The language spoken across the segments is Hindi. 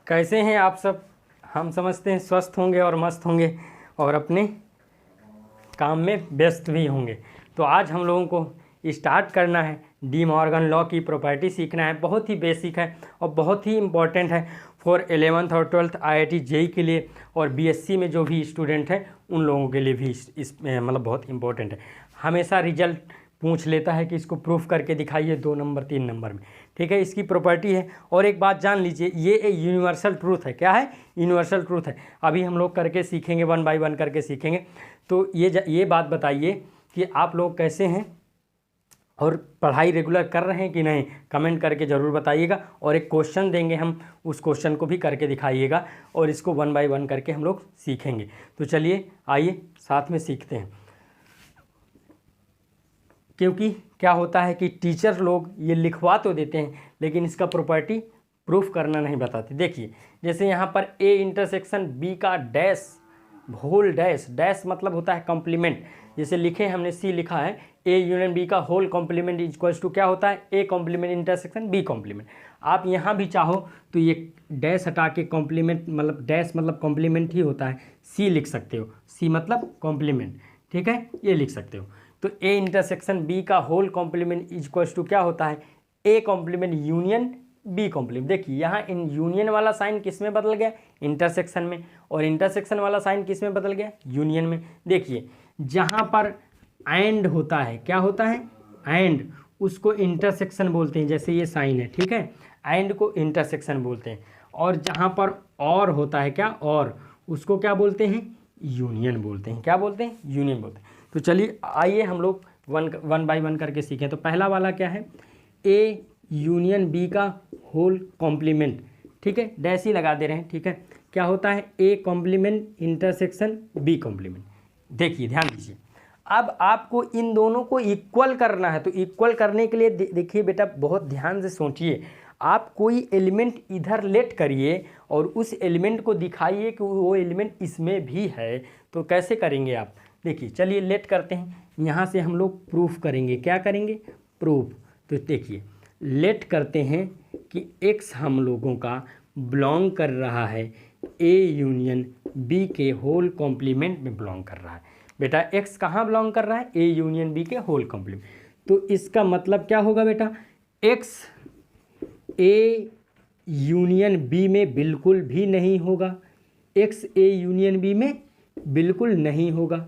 कैसे हैं आप सब। हम समझते हैं स्वस्थ होंगे और मस्त होंगे और अपने काम में व्यस्त भी होंगे। तो आज हम लोगों को स्टार्ट करना है डी मॉर्गन लॉ की प्रॉपर्टी सीखना है। बहुत ही बेसिक है और बहुत ही इम्पॉर्टेंट है फॉर 11th और 12th IIT JEE के लिए और BSc में जो भी स्टूडेंट हैं उन लोगों के लिए भी इस मतलब बहुत इम्पॉर्टेंट है। हमेशा रिजल्ट पूछ लेता है कि इसको प्रूफ करके दिखाइए 2 नंबर 3 नंबर में, ठीक है। इसकी प्रॉपर्टी है। और एक बात जान लीजिए, ये एक यूनिवर्सल ट्रूथ है। क्या है? यूनिवर्सल ट्रूथ है। अभी हम लोग करके सीखेंगे, 1 बाय 1 करके सीखेंगे। तो ये बात बताइए कि आप लोग कैसे हैं और पढ़ाई रेगुलर कर रहे हैं कि नहीं, कमेंट करके ज़रूर बताइएगा। और एक क्वेश्चन देंगे हम, उस क्वेश्चन को भी करके दिखाइएगा और इसको 1 बाय 1 करके हम लोग सीखेंगे। तो चलिए आइए साथ में सीखते हैं। क्योंकि क्या होता है कि टीचर लोग ये लिखवा तो देते हैं लेकिन इसका प्रॉपर्टी प्रूफ करना नहीं बताते। देखिए जैसे यहाँ पर A इंटरसेक्शन B का डैश होल डैश, डैश मतलब होता है कॉम्प्लीमेंट। जैसे लिखे हमने C लिखा है A यूनियन B का होल कॉम्प्लीमेंट इक्वल्स टू क्या होता है? A complement intersection B complement. आप यहाँ भी चाहो तो ये डैश हटा के कॉम्प्लीमेंट मतलब डैश मतलब कॉम्प्लीमेंट ही होता है, C लिख सकते हो। C मतलब कॉम्प्लीमेंट, ठीक है, ये लिख सकते हो। तो A इंटरसेक्शन B का होल कॉम्प्लीमेंट इक्वल्स टू क्या होता है? A complement union B complement. देखिए यहाँ इन यूनियन वाला साइन किस में बदल गया? इंटरसेक्शन में। और इंटरसेक्शन वाला साइन किस में बदल गया? यूनियन में। देखिए जहाँ पर एंड होता है, क्या होता है? एंड, उसको इंटरसेक्शन बोलते हैं। जैसे ये साइन है, ठीक है, एंड को इंटरसेक्शन बोलते हैं। और जहाँ पर और होता है, क्या और, उसको क्या बोलते हैं? यूनियन बोलते हैं। क्या बोलते हैं? यूनियन बोलते हैं। तो चलिए आइए हम लोग 1 बाय 1 करके सीखें। तो पहला वाला क्या है? A यूनियन B का होल कॉम्प्लीमेंट, ठीक है, डैश ही लगा दे रहे हैं, ठीक है। क्या होता है? A complement intersection B complement. देखिए ध्यान दीजिए, अब आपको इन दोनों को इक्वल करना है। तो इक्वल करने के लिए देखिए बेटा, बहुत ध्यान से सोचिए। आप कोई एलिमेंट इधर लेट करिए और उस एलिमेंट को दिखाइए कि वो एलिमेंट इसमें भी है। तो कैसे करेंगे आप? देखिए चलिए लेट करते हैं। यहाँ से हम लोग प्रूफ करेंगे। क्या करेंगे? प्रूफ। तो देखिए लेट करते हैं कि x हम लोगों का बिलोंग कर रहा है A यूनियन B के होल कॉम्प्लीमेंट में बिलोंग कर रहा है। बेटा x कहाँ बिलोंग कर रहा है? A यूनियन B के होल कॉम्प्लीमेंट। तो इसका मतलब क्या होगा बेटा? x A यूनियन B में बिल्कुल भी नहीं होगा। x A यूनियन B में बिल्कुल नहीं होगा।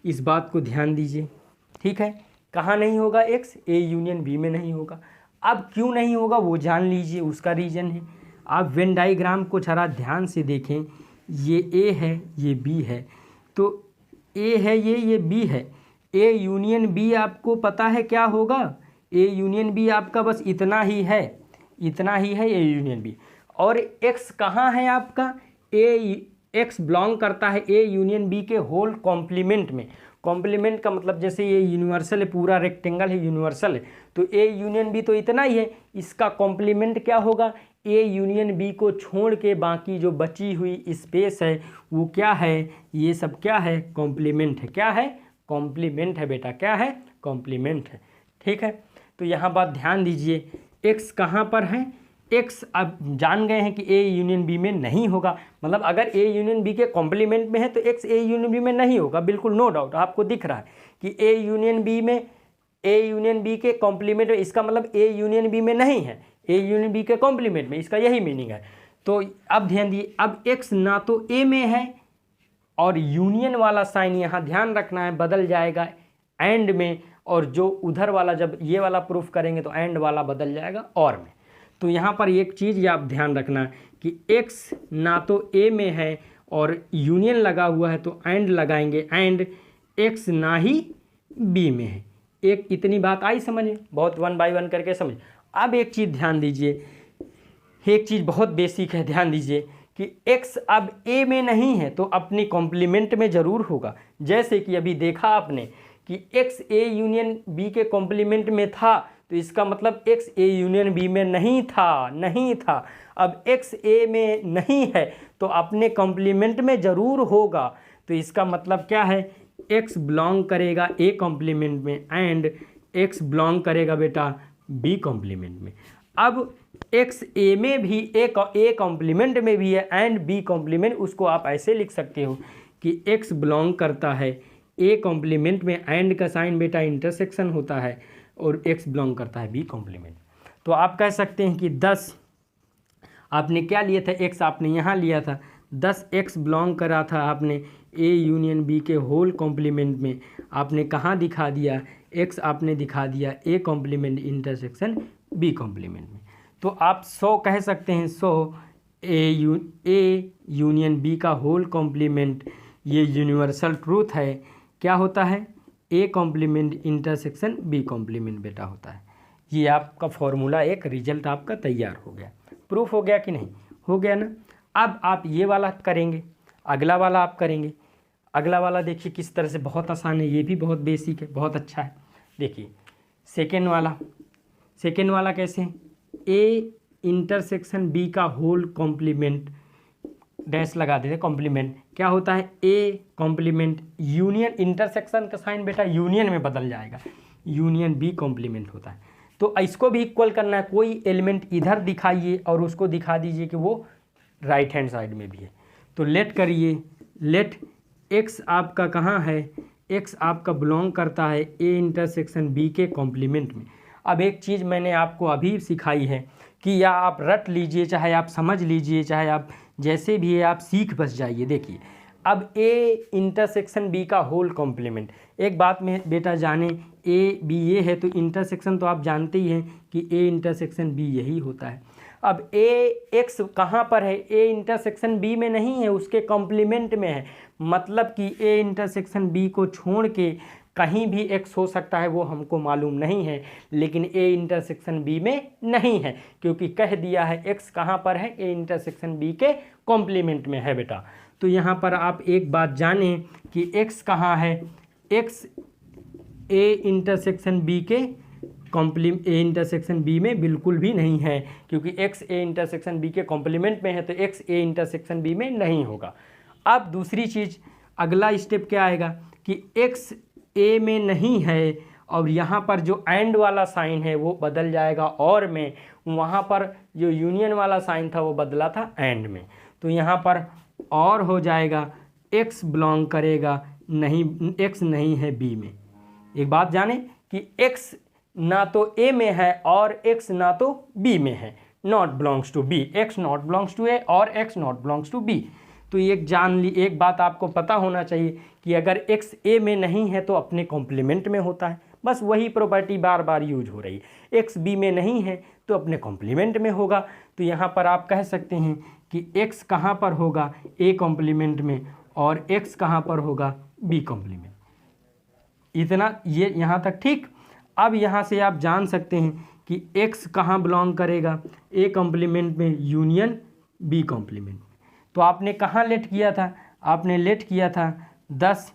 इस बात को ध्यान दीजिए, ठीक है। कहाँ नहीं होगा? x A यूनियन B में नहीं होगा। अब क्यों नहीं होगा वो जान लीजिए, उसका रीज़न है। आप वेन डाइग्राम को जरा ध्यान से देखें। ये A है, ये B है। तो A है ये B है। A यूनियन B आपको पता है क्या होगा? A यूनियन B आपका बस इतना ही है, इतना ही है A यूनियन B। और x कहाँ है आपका? x बिलोंग करता है A यूनियन B के होल कॉम्प्लीमेंट में। कॉम्प्लीमेंट का मतलब जैसे ये यूनिवर्सल है, पूरा रेक्टेंगल है, यूनिवर्सल है। तो A यूनियन B तो इतना ही है, इसका कॉम्प्लीमेंट क्या होगा? A यूनियन B को छोड़ के बाकी जो बची हुई स्पेस है वो क्या है? ये सब क्या है? कॉम्प्लीमेंट है। क्या है? कॉम्प्लीमेंट है बेटा। क्या है? कॉम्प्लीमेंट है, ठीक है। तो यहाँ बात ध्यान दीजिए, x कहाँ पर है? x अब जान गए हैं कि A यूनियन B में नहीं होगा। मतलब अगर A यूनियन B के कॉम्प्लीमेंट में है तो x A यूनियन B में नहीं होगा, बिल्कुल नो डाउट। आपको दिख रहा है कि A यूनियन B में, A यूनियन B के कॉम्प्लीमेंट में, इसका मतलब A यूनियन B में नहीं है, A यूनियन B के कॉम्प्लीमेंट में, इसका यही मीनिंग है। तो अब ध्यान दिए, अब x ना तो A में है और यूनियन वाला साइन यहाँ ध्यान रखना है बदल जाएगा एंड में, और जो उधर वाला जब ये वाला प्रूफ करेंगे तो एंड वाला बदल जाएगा और में। तो यहाँ पर एक चीज़ आप ध्यान रखना कि x ना तो A में है और यूनियन लगा हुआ है तो एंड लगाएंगे, एंड x ना ही B में है। एक इतनी बात आई समझ में? बहुत 1 बाय 1 करके समझ। अब एक चीज़ ध्यान दीजिए, एक चीज़ बहुत बेसिक है, ध्यान दीजिए कि x अब A में नहीं है तो अपनी कॉम्प्लीमेंट में ज़रूर होगा। जैसे कि अभी देखा आपने कि x A यूनियन B के कॉम्प्लीमेंट में था, तो इसका मतलब x A यूनियन B में नहीं था, नहीं था। अब x A में नहीं है तो अपने कॉम्प्लीमेंट में ज़रूर होगा। तो इसका मतलब क्या है? x बिलोंग करेगा A कॉम्प्लीमेंट में एंड x बिलोंग करेगा बेटा B कॉम्प्लीमेंट में। अब एक्स ए में भी ए कॉम्प्लीमेंट में भी है एंड बी कॉम्प्लीमेंट, उसको आप ऐसे लिख सकते हो कि एक्स बिलोंग करता है ए कॉम्प्लीमेंट में, एंड का साइन बेटा इंटरसेक्शन होता है, और एक्स बिलोंग करता है बी कॉम्प्लीमेंट। तो आप कह सकते हैं कि 10 आपने क्या लिया था, एक्स आपने यहाँ लिया था, 10 एक्स बिलोंग करा था आपने ए यूनियन बी के होल कॉम्प्लीमेंट में, आपने कहाँ दिखा दिया, एक्स आपने दिखा दिया A complement intersection B complement में। तो आप 100 कह सकते हैं, 100 ए यूनियन बी का होल कॉम्प्लीमेंट, ये यूनिवर्सल ट्रूथ है, क्या होता है, A complement intersection B complement बेटा होता है। ये आपका फॉर्मूला, एक रिजल्ट आपका तैयार हो गया। प्रूफ हो गया कि नहीं, हो गया ना। अब आप ये वाला करेंगे, अगला वाला आप करेंगे। अगला वाला देखिए किस तरह से, बहुत आसान है, ये भी बहुत बेसिक है, बहुत अच्छा है। देखिए सेकेंड वाला कैसे, ए इंटरसेक्शन बी का होल कॉम्प्लीमेंट, डैश लगा देते, कॉम्प्लीमेंट क्या होता है, ए कॉम्प्लीमेंट यूनियन, इंटरसेक्शन का साइन बेटा यूनियन में बदल जाएगा, यूनियन बी कॉम्प्लीमेंट होता है। तो इसको भी इक्वल करना है, कोई एलिमेंट इधर दिखाइए और उसको दिखा दीजिए कि वो राइट हैंड साइड में भी है। तो लेट करिए, लेट एक्स आपका कहाँ है, एक्स आपका बिलोंग करता है ए इंटरसेक्शन बी के कॉम्प्लीमेंट में। अब एक चीज़ मैंने आपको अभी सिखाई है कि या आप रट लीजिए, चाहे आप समझ लीजिए, चाहे आप जैसे भी है, आप सीख बस जाइए। देखिए अब ए इंटरसेक्शन बी का होल कॉम्प्लीमेंट, एक बात में बेटा जाने, ए बी ये है तो इंटरसेक्शन तो आप जानते ही हैं कि ए इंटरसेक्शन बी यही होता है। अब ए एक्स कहाँ पर है, ए इंटरसेक्शन बी में नहीं है, उसके कॉम्प्लीमेंट में है, मतलब कि ए इंटरसेक्शन बी को छोड़ के कहीं भी एक्स हो सकता है, वो हमको मालूम नहीं है, लेकिन ए इंटरसेक्शन बी में नहीं है, क्योंकि कह दिया है एक्स कहाँ पर है, ए इंटरसेक्शन बी के कॉम्प्लीमेंट में है बेटा। तो यहाँ पर आप एक बात जानें कि एक्स कहाँ है, एक्स ए इंटरसेक्शन बी के ए इंटरसेक्शन बी में बिल्कुल भी नहीं है, क्योंकि एक्स ए इंटरसेक्शन बी के कॉम्प्लीमेंट में है, तो एक्स ए इंटरसेक्शन बी में नहीं होगा। अब दूसरी चीज़, अगला स्टेप क्या आएगा कि एक्स ए में नहीं है, और यहाँ पर जो एंड वाला साइन है वो बदल जाएगा और में, वहाँ पर जो यूनियन वाला साइन था वो बदला था एंड में, तो यहाँ पर और हो जाएगा एक्स बिलोंग करेगा, नहीं एक्स नहीं है बी में। एक बात जाने कि एक्स ना तो ए में है और एक्स ना तो बी में है, not belongs to B, X not belongs to A और X not belongs to B. तो एक जान ली, एक बात आपको पता होना चाहिए कि अगर एक्स ए में नहीं है तो अपने कॉम्प्लीमेंट में होता है, बस वही प्रॉपर्टी बार बार यूज हो रही है। एक्स बी में नहीं है तो अपने कॉम्प्लीमेंट में होगा, तो यहाँ पर आप कह सकते हैं कि एक्स कहाँ पर होगा, ए कॉम्प्लीमेंट में, और एक्स कहाँ पर होगा, बी कॉम्प्लीमेंट। इतना ये यहाँ तक ठीक। अब यहाँ से आप जान सकते हैं कि एक्स कहाँ बिलोंग करेगा, ए कॉम्प्लीमेंट में यूनियन बी कॉम्प्लीमेंट में। तो आपने कहाँ लेट किया था, आपने लेट किया था 10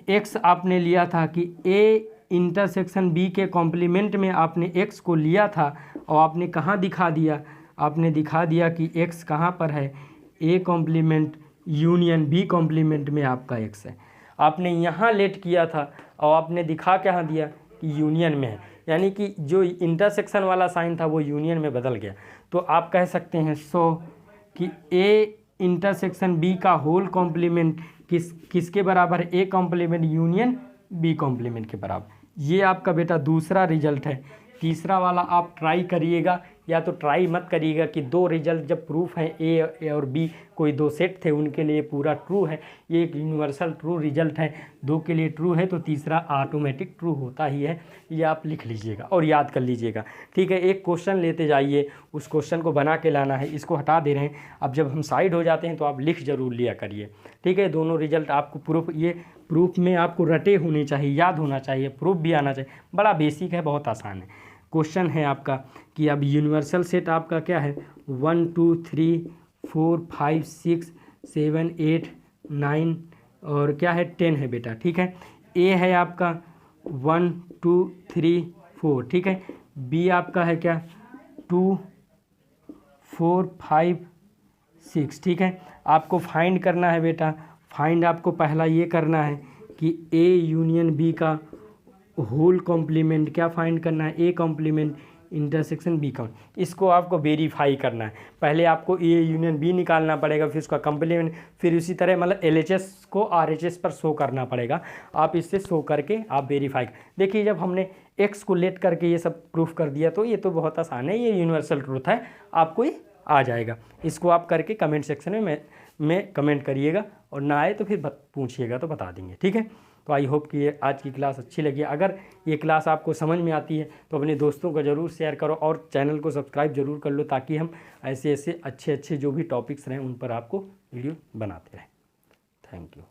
एक्स आपने लिया था कि ए इंटरसेक्शन बी के कॉम्प्लीमेंट में आपने एक्स को लिया था, और आपने कहाँ दिखा दिया, आपने दिखा दिया कि एक्स कहाँ पर है, A complement union B complement में आपका एक्स है। आपने यहाँ लेट किया था और आपने दिखा क्या दिया कि यूनियन में है, यानी कि जो इंटरसेक्शन वाला साइन था वो यूनियन में बदल गया। तो आप कह सकते हैं कि ए इंटरसेक्शन बी का होल कॉम्प्लीमेंट किसके बराबर, A complement union B complement के बराबर। ये आपका बेटा दूसरा रिजल्ट है। तीसरा वाला आप ट्राई करिएगा, या तो ट्राई मत करिएगा कि दो रिजल्ट जब प्रूफ हैं ए और बी, कोई दो सेट थे उनके लिए पूरा ट्रू है, ये एक यूनिवर्सल ट्रू रिजल्ट है, दो के लिए ट्रू है तो तीसरा ऑटोमेटिक ट्रू होता ही है। ये आप लिख लीजिएगा और याद कर लीजिएगा, ठीक है। एक क्वेश्चन लेते जाइए, उस क्वेश्चन को बना के लाना है, इसको हटा दे रहे हैं। अब जब हम साइड हो जाते हैं तो आप लिख जरूर लिया करिए, ठीक है। दोनों रिजल्ट आपको प्रूफ, ये प्रूफ में आपको रटे होने चाहिए, याद होना चाहिए, प्रूफ भी आना चाहिए। बड़ा बेसिक है, बहुत आसान है। क्वेश्चन है आपका कि अब यूनिवर्सल सेट आपका क्या है, 1 2 3 4 5 6 7 8 9 और क्या है 10 है बेटा, ठीक है। ए है आपका 1 2 3 4, ठीक है। बी आपका है क्या 2 4 5 6, ठीक है। आपको फाइंड करना है बेटा, फाइंड आपको पहला ये करना है कि ए यूनियन बी का होल कॉम्प्लीमेंट क्या फाइंड करना है, A complement intersection B count, इसको आपको वेरीफाई करना है। पहले आपको ए यूनियन बी निकालना पड़ेगा, फिर उसका कंप्लीमेंट, फिर उसी तरह मतलब LHS को RHS पर शो करना पड़ेगा। आप इससे शो करके आप वेरीफाई, देखिए जब हमने एक्स को लेट करके ये सब प्रूफ कर दिया तो ये तो बहुत आसान है, ये यूनिवर्सल ट्रूथ है, आपको ये आ जाएगा। इसको आप करके कमेंट सेक्शन में कमेंट करिएगा, और ना आए तो फिर पूछिएगा तो बता देंगे, ठीक है। तो आई होप कि ये आज की क्लास अच्छी लगी। अगर ये क्लास आपको समझ में आती है तो अपने दोस्तों को ज़रूर शेयर करो, और चैनल को सब्सक्राइब जरूर कर लो, ताकि हम ऐसे ऐसे अच्छे अच्छे जो भी टॉपिक्स रहें उन पर आपको वीडियो बनाते रहें। Thank you.